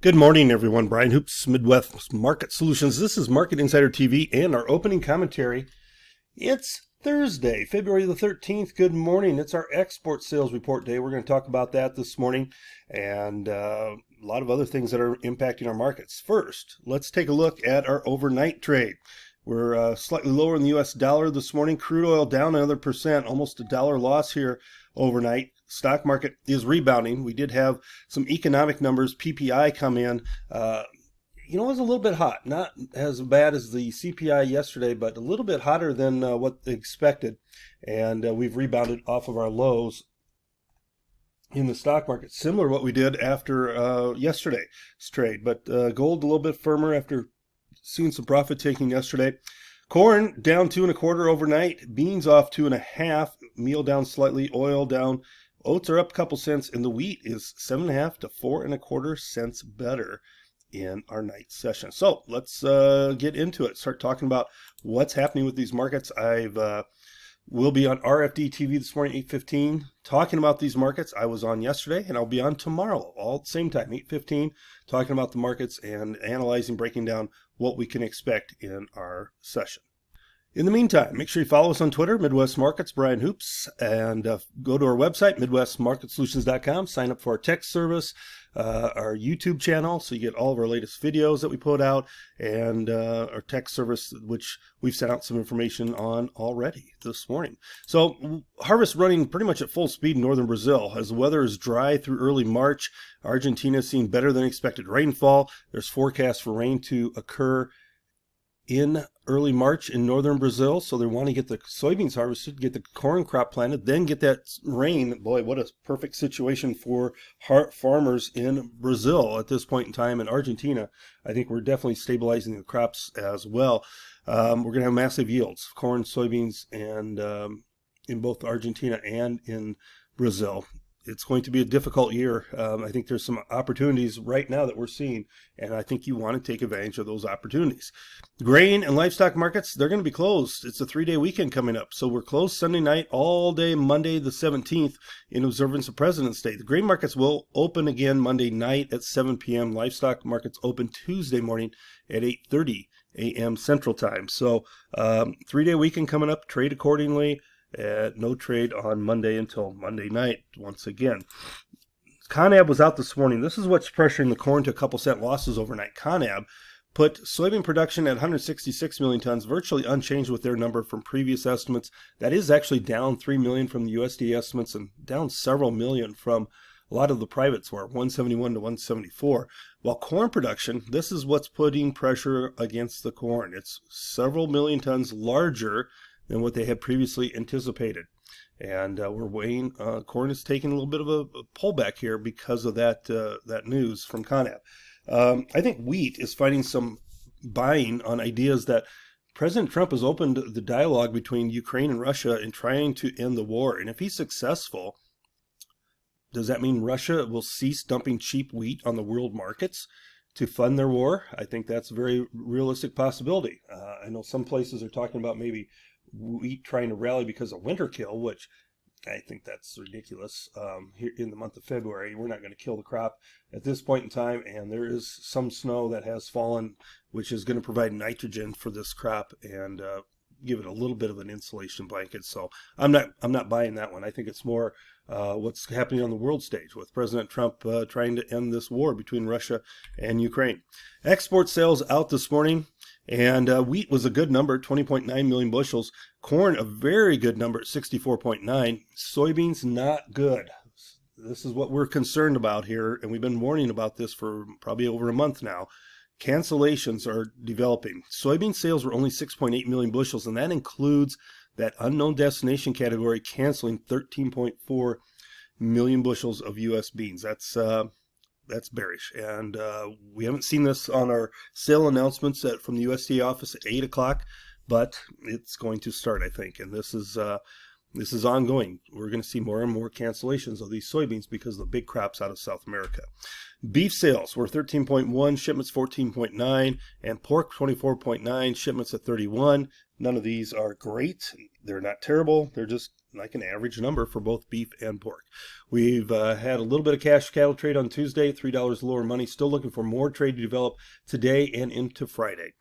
Good morning, everyone. Brian Hoops, Midwest Market Solutions. This is Market Insider TV and our opening commentary. It's Thursday, February the 13th. Good morning. It's our export sales report day. We're going to talk about that this morning and a lot of other things that are impacting our markets. First, let's take a look at our overnight trade. We're slightly lower in the U.S. dollar this morning. Crude oil down another percent, almost $1 loss here overnight. Stock market is rebounding. We did have some economic numbers, PPI, come in. It was a little bit hot. Not as bad as the CPI yesterday, but a little bit hotter than what expected. And we've rebounded off of our lows in the stock market, similar to what we did after yesterday's trade. But gold a little bit firmer after seeing some profit taking yesterday. Corn down 2.25 overnight. Beans off 2.5. Meal down slightly. Oil down. Oats are up a couple cents, and the wheat is 7.5 to 4.25 cents better in our night session. So let's get into it. Start talking about what's happening with these markets. Will be on RFD TV this morning, 8:15, talking about these markets. I was on yesterday, and I'll be on tomorrow, all at the same time, 8:15, talking about the markets and analyzing, breaking down what we can expect in our session. In the meantime, make sure you follow us on Twitter, Midwest Markets, Brian Hoops, and go to our website, MidwestMarketSolutions.com, sign up for our text service, our YouTube channel, so you get all of our latest videos that we put out, and our text service, which we've sent out some information on already this morning. So harvest running pretty much at full speed in northern Brazil as the weather is dry through early March. Argentina is seeing better than expected rainfall. There's forecasts for rain to occur in early March in northern Brazil, so they want to get the soybeans harvested, get the corn crop planted, then get that rain. Boy, what a perfect situation for farmers in Brazil at this point in time. In Argentina, I think we're definitely stabilizing the crops as well. We're going to have massive yields, corn, soybeans, and in both Argentina and in Brazil. It's going to be a difficult year. I think there's some opportunities right now that we're seeing, and I think you want to take advantage of those opportunities. Grain and livestock markets, they're going to be closed. It's a 3-day weekend coming up, so we're closed Sunday night all day Monday the 17th in observance of President's Day. The grain markets will open again Monday night at 7 p.m. Livestock markets open Tuesday morning at 8:30 a.m. Central Time. So 3-day weekend coming up, trade accordingly. No trade on Monday until Monday night once again. Conab was out this morning. This is what's pressuring the corn to a couple cent losses overnight. Conab put soybean production at 166 million tons, virtually unchanged with their number from previous estimates. That is actually down 3 million from the USDA estimates and down several million from a lot of the privates, were 171 to 174. While corn production, this is what's putting pressure against the corn. It's several million tons larger than what they had previously anticipated. And we're weighing, corn is taking a little bit of a pullback here because of that news from Conab. I think wheat is finding some buying on ideas that President Trump has opened the dialogue between Ukraine and Russia in trying to end the war. And if he's successful, does that mean Russia will cease dumping cheap wheat on the world markets to fund their war? I think that's a very realistic possibility. I know some places are talking about maybe wheat trying to rally because of winter kill, which I think that's ridiculous. Here in the month of February, we're not going to kill the crop at this point in time, and there is some snow that has fallen, which is going to provide nitrogen for this crop and give it a little bit of an insulation blanket. So I'm not buying that one. I think it's more what's happening on the world stage with President Trump trying to end this war between Russia and Ukraine. Export sales out this morning. And wheat was a good number, 20.9 million bushels. Corn, a very good number at 64.9. Soybeans, not good. This is what we're concerned about here, and we've been warning about this for probably over a month now. Cancellations are developing. Soybean sales were only 6.8 million bushels, and that includes that unknown destination category canceling 13.4 million bushels of U.S. beans. That's bearish, and we haven't seen this on our sale announcements from the USDA office at 8 o'clock, but it's going to start, I think, and this is ongoing. We're going to see more and more cancellations of these soybeans because of the big crops out of South America. Beef sales were 13.1, shipments 14.9, and pork 24.9, shipments at 31. None of these are great. They're not terrible. They're just like an average number for both beef and pork. We've had a little bit of cash cattle trade on Tuesday, $3 lower money. Still looking for more trade to develop today and into Friday.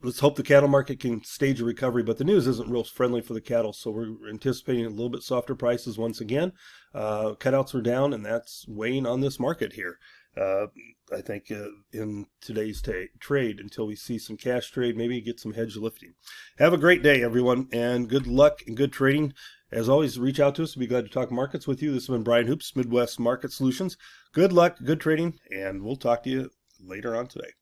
Let's hope the cattle market can stage a recovery, but the news isn't real friendly for the cattle, so we're anticipating a little bit softer prices once again. Cutouts are down, and that's weighing on this market here. I think in today's trade, until we see some cash trade, maybe get some hedge lifting. Have a great day, everyone, and good luck and good trading. As always, reach out to us. We'll be glad to talk markets with you. This has been Brian Hoops, Midwest Market Solutions. Good luck, good trading, and we'll talk to you later on today.